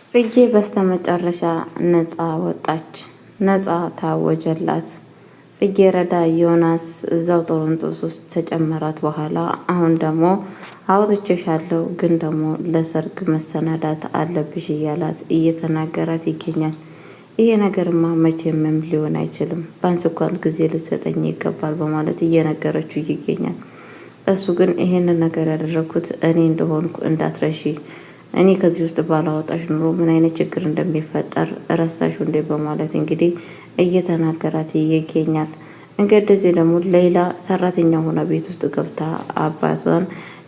ጽጌ በስተመጨረሻ ነፃ ወጣች። ነፃ ታወጀላት። ጽጌረዳ ዮናስ እዛው ጦርንጦስ ውስጥ ተጨመራት በኋላ አሁን ደግሞ አውጥቼሻለሁ፣ ግን ደግሞ ለሰርግ መሰናዳት አለብሽ እያላት እየተናገራት ይገኛል። ይሄ ነገርማ መቼምም ሊሆን አይችልም፣ ባንስ እንኳን ጊዜ ልትሰጠኝ ይገባል በማለት እየነገረችው ይገኛል። እሱ ግን ይሄንን ነገር ያደረኩት እኔ እንደሆንኩ እንዳትረሺ፣ እኔ ከዚህ ውስጥ ባላወጣሽ ኑሮ ምን አይነት ችግር እንደሚፈጠር ረሳሹ እንዴ በማለት እንግዲህ እየተናገራት ይገኛል። እንግዲህ ደግሞ ሌላ ሰራተኛ ሆና ቤት ውስጥ ገብታ አባቷን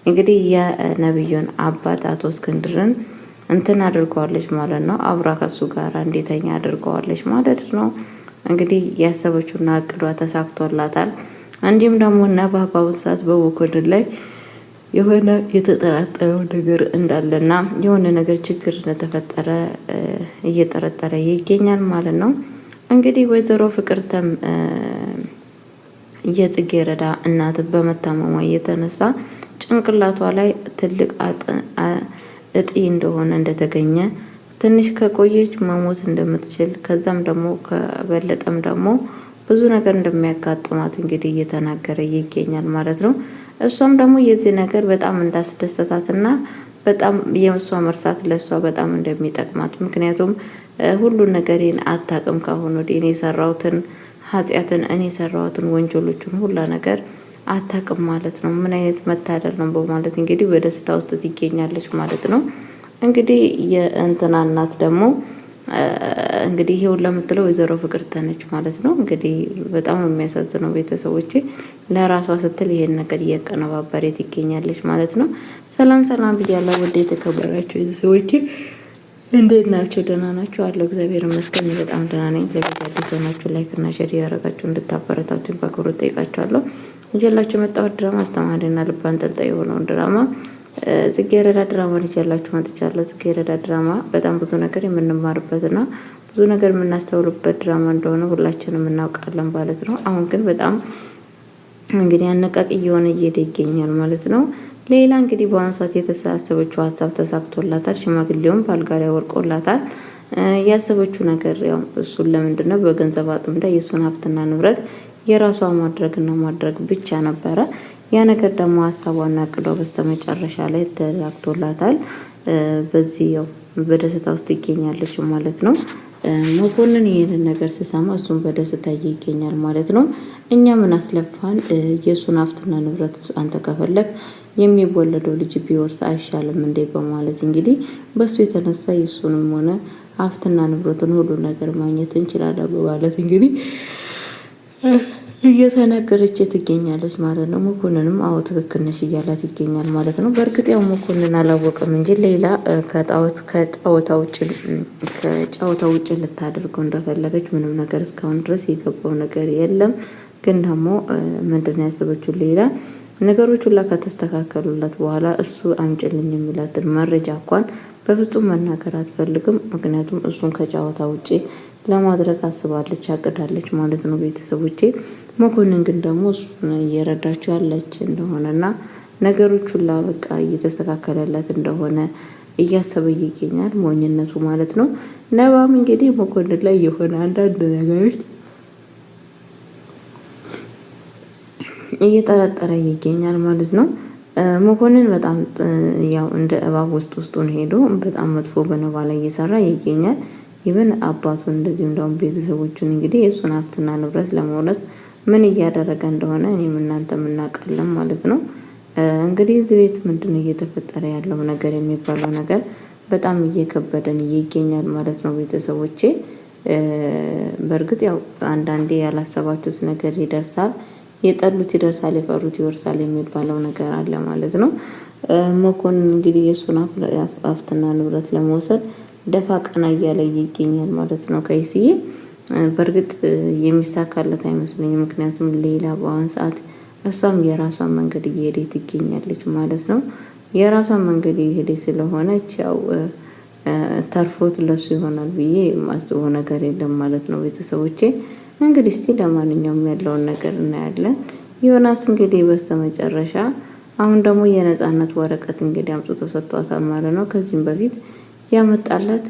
እንግዲህ የነብዩን አባት አቶ እስክንድርን እንትን አድርገዋለች ማለት ነው። አብራ ከሱ ጋር እንዴተኛ አድርገዋለች ማለት ነው። እንግዲህ ያሰበችውና እቅዷ ተሳክቶላታል። እንዲሁም ደግሞ ነባ በአሁኑ ሰዓት በመኮንን ላይ የሆነ የተጠራጠረው ነገር እንዳለና የሆነ ነገር ችግር እንደተፈጠረ እየጠረጠረ ይገኛል ማለት ነው። እንግዲህ ወይዘሮ ፍቅርተም የጽጌረዳ እናት በመታመሟ የተነሳ ጭንቅላቷ ላይ ትልቅ እጢ እንደሆነ እንደተገኘ ትንሽ ከቆየች መሞት እንደምትችል ከዛም ደግሞ ከበለጠም ደግሞ ብዙ ነገር እንደሚያጋጥማት እንግዲህ እየተናገረ ይገኛል ማለት ነው። እሷም ደግሞ የዚህ ነገር በጣም እንዳስደሰታትና በጣም የእሷ መርሳት ለእሷ በጣም እንደሚጠቅማት፣ ምክንያቱም ሁሉን ነገሬን አታውቅም ካሁን ወዲህ እኔ የሰራሁትን ኃጢአትን እኔ የሰራሁትን ወንጀሎችን ሁላ ነገር አታውቅም ማለት ነው። ምን አይነት መታደል ነው በማለት እንግዲህ በደስታ ውስጥ ትገኛለች ማለት ነው። እንግዲህ የእንትና እናት ደግሞ እንግዲህ ይሄውን ለምትለው ወይዘሮ ፍቅርተ ነች ማለት ነው። እንግዲህ በጣም የሚያሳዝነው ቤተሰቦቼ ለራሷ ስትል ይሄን ነገር እያቀነባበረ ትገኛለች ማለት ነው። ሰላም ሰላም ብያለሁ ውድ የተከበራችሁ ቤተሰቦቼ፣ እንዴት ናቸው? ደህና ናችሁ? አለው እግዚአብሔር ይመስገን በጣም ደህና ነኝ። ለቤት አዲስ ሆናችሁ ላይክ እና ሼር ያደረጋችሁ እንድታበረታቱኝ በአክብሮት ጠይቃችኋለሁ። ይዤላችሁ የመጣሁት ድራማ አስተማሪና ልብ አንጠልጣይ የሆነውን ድራማ ጽጌረዳ ድራማን ይዤላችሁ መጥቻለሁ። ጽጌረዳ ድራማ በጣም ብዙ ነገር የምንማርበትና ብዙ ነገር የምናስተውልበት ድራማ እንደሆነ ሁላችንም እናውቃለን ማለት ነው። አሁን ግን በጣም እንግዲህ አነቃቂ እየሆነ እየሄደ ይገኛል ማለት ነው። ሌላ እንግዲህ በአሁኑ ሰዓት የተሰባሰበችው ሀሳብ ተሳክቶላታል። ሽማግሌውም በአልጋ ላይ ወርቆላታል። ያሰበችው ነገር ያው እሱን ለምንድን ነው በገንዘብ አጥምዳ የእሱን ሀብትና ንብረት የራሷ ማድረግና ማድረግ ብቻ ነበረ። ያ ነገር ደግሞ ሀሳቧና እቅዷ በስተመጨረሻ ላይ ተሳክቶላታል። በዚህ ያው በደስታ ውስጥ ይገኛለች ማለት ነው። መኮንን ይሄንን ነገር ሲሰማ እሱን በደስታ ይገኛል ማለት ነው። እኛ ምን አስለፋን? የእሱን ሀብትና ንብረት አንተ ከፈለግ የሚወለደው ልጅ ቢወርስ አይሻልም እንዴ? በማለት እንግዲህ በሱ የተነሳ የእሱንም ሆነ ሀብትና ንብረቱን ሁሉ ነገር ማግኘት እንችላለን በማለት እንግዲህ እየተናገረች ትገኛለች ማለት ነው። መኮንንም አዎ ትክክል ነሽ እያላት ይገኛል ማለት ነው። በእርግጥ ያው መኮንን አላወቅም እንጂ ሌላ ከጨዋታ ውጭ ልታደርገው እንደፈለገች ምንም ነገር እስካሁን ድረስ የገባው ነገር የለም። ግን ደግሞ ምንድን ያሰበችው ሌላ ነገሮች ሁላ ከተስተካከሉላት በኋላ እሱ አምጭልኝ የሚላትን መረጃ እንኳን በፍጹም መናገር አትፈልግም። ምክንያቱም እሱን ከጨዋታ ውጭ ለማድረግ አስባለች አቅዳለች ማለት ነው ቤተሰቦቼ። መኮንን ግን ደግሞ እሱን እየረዳችው ያለች እንደሆነና ነገሮች ሁላ በቃ እየተስተካከለላት እንደሆነ እያሰበ ይገኛል። ሞኝነቱ ማለት ነው። ነባም እንግዲህ መኮንን ላይ የሆነ አንዳንድ ነገሮች እየጠረጠረ ይገኛል ማለት ነው። መኮንን በጣም ያው እንደ እባብ ውስጡን ሄዶ በጣም መጥፎ በነባ ላይ እየሰራ ይገኛል። ይብን አባቱን እንደዚሁም ደግሞ ቤተሰቦቹን እንግዲህ የእሱን ሀብትና ንብረት ለመውረስ ምን እያደረገ እንደሆነ እኔም እናንተም እናውቃለን ማለት ነው። እንግዲህ እዚህ ቤት ምንድነው እየተፈጠረ ያለው ነገር የሚባለው ነገር በጣም እየከበደን ይገኛል ማለት ነው ቤተሰቦቼ። በእርግጥ ያው አንዳንዴ ያላሰባችሁት ነገር ይደርሳል፣ የጠሉት ይደርሳል፣ የፈሩት ይወርሳል የሚባለው ነገር አለ ማለት ነው። መኮንን እንግዲህ የእሱን ሀብትና ንብረት ለመውሰድ ደፋ ቀና እያለ ይገኛል ማለት ነው። ከይስዬ በእርግጥ የሚሳካለት አይመስለኝም። ምክንያቱም ሌላ በአሁን ሰዓት እሷም የራሷን መንገድ እየሄደ ትገኛለች ማለት ነው። የራሷን መንገድ እየሄደ ስለሆነች ያው ተርፎት ለሱ ይሆናል ብዬ የማስበው ነገር የለም ማለት ነው ቤተሰቦቼ። እንግዲህ እስቲ ለማንኛውም ያለውን ነገር እናያለን። ዮናስ እንግዲህ በስተመጨረሻ አሁን ደግሞ የነጻነት ወረቀት እንግዲህ አምጥቶ ሰጥቷታል ማለት ነው። ከዚህም በፊት ያመጣላት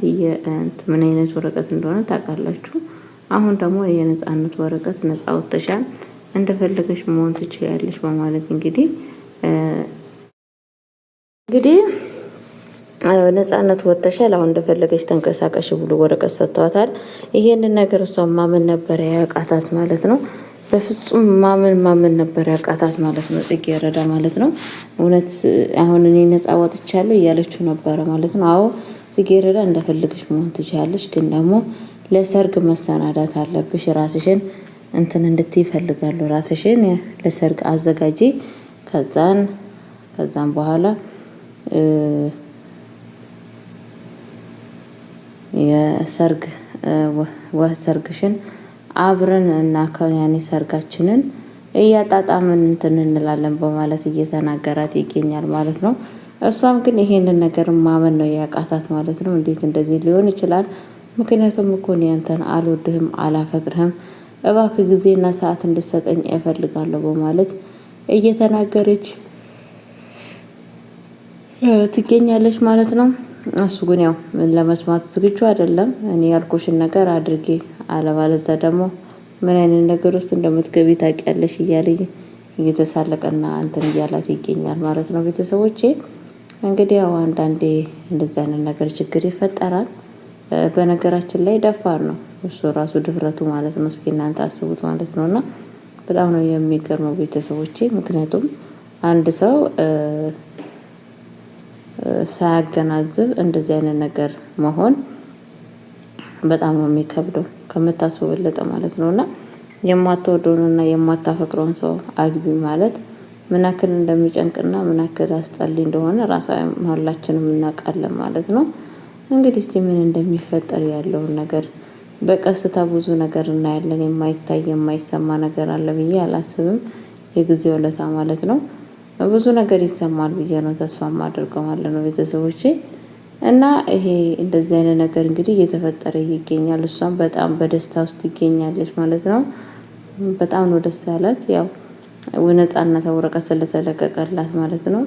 ምን አይነት ወረቀት እንደሆነ ታውቃላችሁ። አሁን ደግሞ የነጻነት ወረቀት ነጻ ወጥተሻል፣ እንደፈለገሽ መሆን ትችያለሽ በማለት እንግዲህ ነጻነት ወጥተሻል፣ አሁን እንደፈለገች ተንቀሳቀሽ ብሎ ወረቀት ሰጥቷታል። ይሄንን ነገር እሷ ማመን ነበር ያቃታት ማለት ነው። በፍጹም ማመን ነበር ያቃታት ማለት ነው። ጽጌረዳ ማለት ነው። እውነት አሁን እኔ ነጻ ወጥቻለሁ እያለችው ነበረ ማለት ነው። አዎ ጽጌረዳ እንደፈለገች መሆን ትችላለች፣ ግን ደግሞ ለሰርግ መሰናዳት አለብሽ። ራስሽን እንትን እንድትይ ይፈልጋሉ። ራስሽን ለሰርግ አዘጋጂ። ከዛም በኋላ የሰርግ ሰርግሽን አብረን እና ያኔ ሰርጋችንን እያጣጣምን እንትን እንላለን በማለት እየተናገራት ይገኛል ማለት ነው። እሷም ግን ይሄንን ነገር ማመን ነው ያቃታት ማለት ነው። እንዴት እንደዚህ ሊሆን ይችላል? ምክንያቱም እኮ እኔ አንተን አልወድህም፣ አላፈቅርህም፣ እባክህ ጊዜና ሰዓት እንድትሰጠኝ እፈልጋለሁ በማለት እየተናገረች ትገኛለች ማለት ነው። እሱ ግን ያው ለመስማት ዝግጁ አይደለም። እኔ ያልኩሽን ነገር አድርጌ አለባለዚያ ደግሞ ምን አይነት ነገር ውስጥ እንደምትገቢ ታውቂያለሽ እያለ እየተሳለቀና እንትን እያላት ይገኛል ማለት ነው። ቤተሰቦቼ እንግዲህ ያው አንዳንዴ እንደዚህ አይነት ነገር ችግር ይፈጠራል። በነገራችን ላይ ደፋር ነው እሱ ራሱ ድፍረቱ ማለት ነው። እስኪ እናንተ አስቡት ማለት ነው። እና በጣም ነው የሚገርመው ቤተሰቦቼ። ምክንያቱም አንድ ሰው ሳያገናዝብ እንደዚህ አይነት ነገር መሆን በጣም ነው የሚከብደው ከምታስቡ በለጠ ማለት ነው። እና የማትወደውንና የማታፈቅረውን ሰው አግቢ ማለት ምን ያክል እንደሚጨንቅና ምን ያክል አስጠሊ እንደሆነ ሁላችንም እናውቃለን ማለት ነው። እንግዲህ እስቲ ምን እንደሚፈጠር ያለውን ነገር በቀስታ ብዙ ነገር እናያለን። የማይታይ የማይሰማ ነገር አለ ብዬ አላስብም። የጊዜው ለታ ማለት ነው። ብዙ ነገር ይሰማል ብዬ ነው ተስፋ የማደርገው ማለት ነው ቤተሰቦቼ። እና ይሄ እንደዚህ አይነት ነገር እንግዲህ እየተፈጠረ ይገኛል። እሷም በጣም በደስታ ውስጥ ትገኛለች ማለት ነው። በጣም ነው ደስ ያላት፣ ያው ነጻነት ወረቀት ስለተለቀቀላት ማለት ነው።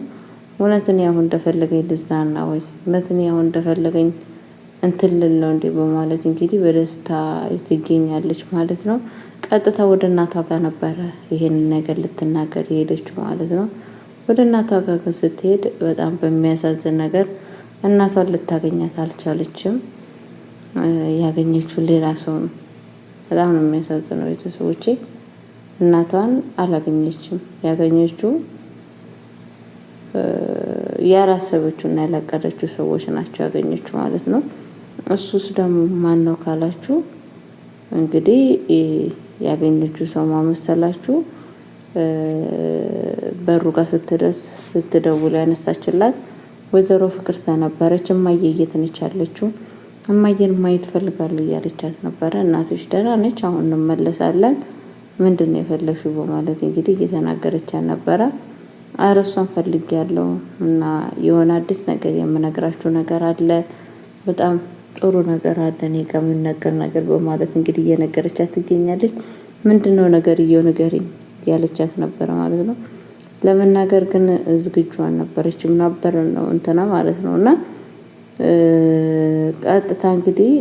እውነትን ያው እንደፈለገኝ ልዝናና ወይ እውነትን ያው እንደፈለገኝ እንትን ልል ነው እንዴ በማለት እንግዲህ በደስታ ትገኛለች ማለት ነው። ቀጥታ ወደ እናቷ ጋር ነበረ ይሄንን ነገር ልትናገር የሄደችው ማለት ነው። ወደ እናቷ ጋር ስትሄድ በጣም በሚያሳዝን ነገር እናቷን ልታገኛት አልቻለችም። ያገኘችው ሌላ ሰው ነው። በጣም ነው የሚያሳዝነው ቤተሰቦቼ። እናቷን አላገኘችም። ያገኘችው ያላሰበችው እና ያላቀደችው ሰዎች ናቸው ያገኘችው ማለት ነው። እሱስ ደግሞ ማን ነው ካላችሁ እንግዲህ ያገኘችው ሰው ማመሰላችሁ በሩ ጋር ስትደርስ ስትደውል ያነሳችላት ወይዘሮ ፍቅርተ ነበረች። እማዬ የት ነች ያለችው? እማዬን ማየት እፈልጋለሁ እያለቻት ነበረ። እናትሽ ደህና ነች? አሁን እንመለሳለን። ምንድን ነው የፈለግሽው? በማለት እንግዲህ እየተናገረቻት ነበረ። ኧረ እሷን ፈልጌያለሁ እና የሆነ አዲስ ነገር የምነግራችሁ ነገር አለ። በጣም ጥሩ ነገር አለ እኔ ጋር የሚነገር ነገር በማለት እንግዲህ እየነገረቻት ትገኛለች። ምንድነው ነገርየው ንገሪኝ ያለቻት ነበረ ማለት ነው። ለመናገር ግን ዝግጁ አልነበረችም ነበር ነው እንትና ማለት ነው። እና ቀጥታ እንግዲህ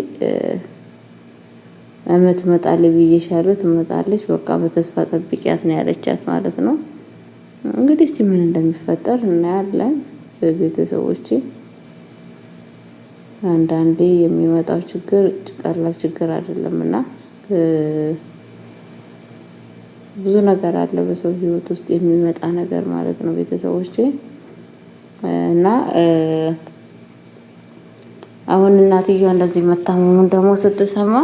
ትመጣለች ብዬሻለሁ፣ ትመጣለች፣ በቃ በተስፋ ጠብቂያት ነው ያለቻት ማለት ነው። እንግዲህ እስቲ ምን እንደሚፈጠር እናያለን ቤተሰቦቼ። አንዳንዴ የሚመጣው ችግር ቀላል ችግር አይደለምና ብዙ ነገር አለ በሰው ህይወት ውስጥ የሚመጣ ነገር ማለት ነው ቤተሰቦቼ። እና አሁን እናትየዋ እንደዚህ መታመሙን ደግሞ ስትሰማ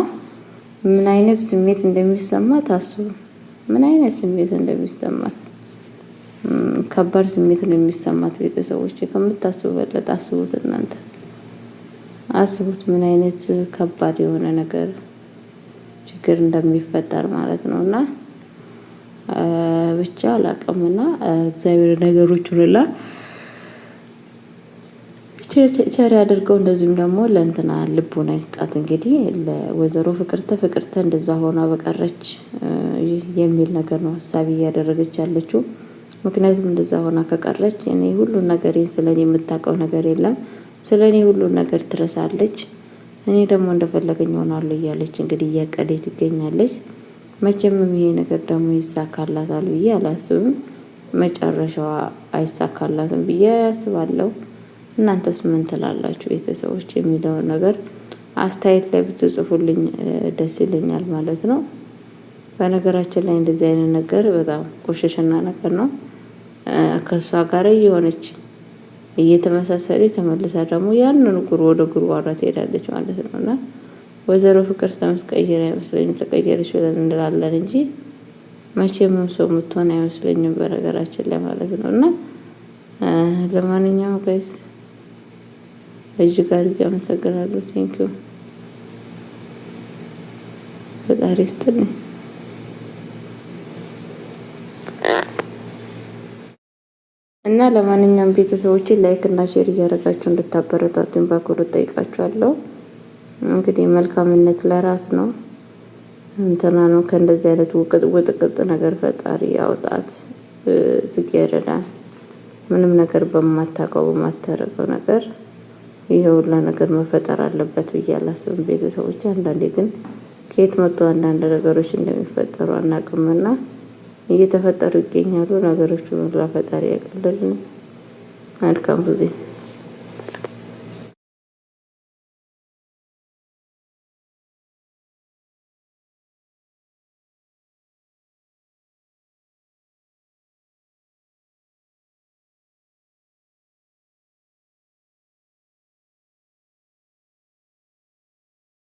ምን አይነት ስሜት እንደሚሰማት አስቡ። ምን አይነት ስሜት እንደሚሰማት ከባድ ስሜት ነው የሚሰማት ቤተሰቦቼ። ከምታስቡ በለጠ አስቡት እናንተ አስቡት ምን አይነት ከባድ የሆነ ነገር ችግር እንደሚፈጠር ማለት ነው። እና ብቻ አላቅምና እግዚአብሔር ነገሮቹን ሁላ ቸር ያድርገው። እንደዚሁም ደግሞ ለእንትና ልቡን አይስጣት። እንግዲህ ለወይዘሮ ፍቅርተ እንደዛ ሆና በቀረች የሚል ነገር ነው ሀሳብ እያደረገች ያለችው። ምክንያቱም እንደዛ ሆና ከቀረች እኔ ሁሉን ነገር ስለኔ የምታውቀው ነገር የለም። ስለ እኔ ሁሉን ነገር ትረሳለች። እኔ ደግሞ እንደፈለገኝ ሆናለሁ እያለች እንግዲህ እያቀዴ ትገኛለች። መቼም ይሄ ነገር ደግሞ ይሳካላታል ብዬ አላስብም። መጨረሻዋ አይሳካላትም ብዬ አስባለሁ። እናንተስ ምን ትላላችሁ ቤተሰቦች? የሚለውን ነገር አስተያየት ላይ ብትጽፉልኝ ደስ ይለኛል ማለት ነው። በነገራችን ላይ እንደዚህ አይነት ነገር በጣም ቆሸሸና ነገር ነው። ከእሷ ጋር እየሆነች እየተመሳሰለ ተመልሳ ደግሞ ያንን ወደ ጉርጓሯ ትሄዳለች ማለት ነው። እና ወይዘሮ ፍቅር ተመስቀየር አይመስለኝም ተቀየረች ብለን እንላለን እንጂ መቼም ሰው የምትሆን አይመስለኝም በነገራችን ላይ ማለት ነው። እና ለማንኛውም ጋይስ እጅግ አድርጌ አመሰግናለሁ። ቴንኪው ፈጣሪ ይስጥልኝ። እና ለማንኛውም ቤተሰቦቼ ላይክ እና ሼር እያደረጋችሁ እንድታበረታቱኝ በአክብሮት ጠይቃችኋለሁ። እንግዲህ መልካምነት ለራስ ነው። እንትና ነው ከእንደዚህ አይነት ውጥቅጥ ነገር ፈጣሪ ያውጣት። ጽጌረዳ ምንም ነገር በማታውቀው በማታረገው ነገር ይሄ ሁላ ነገር መፈጠር አለበት ብዬ አላስብም። ቤተሰቦች አንዳንዴ ግን ከየት መጥቶ አንዳንድ ነገሮች እንደሚፈጠሩ አናውቅምና እየተፈጠሩ ይገኛሉ። ነገሮቹ ሁሉ ፈጣሪ ያቀልልን። መልካም ጊዜ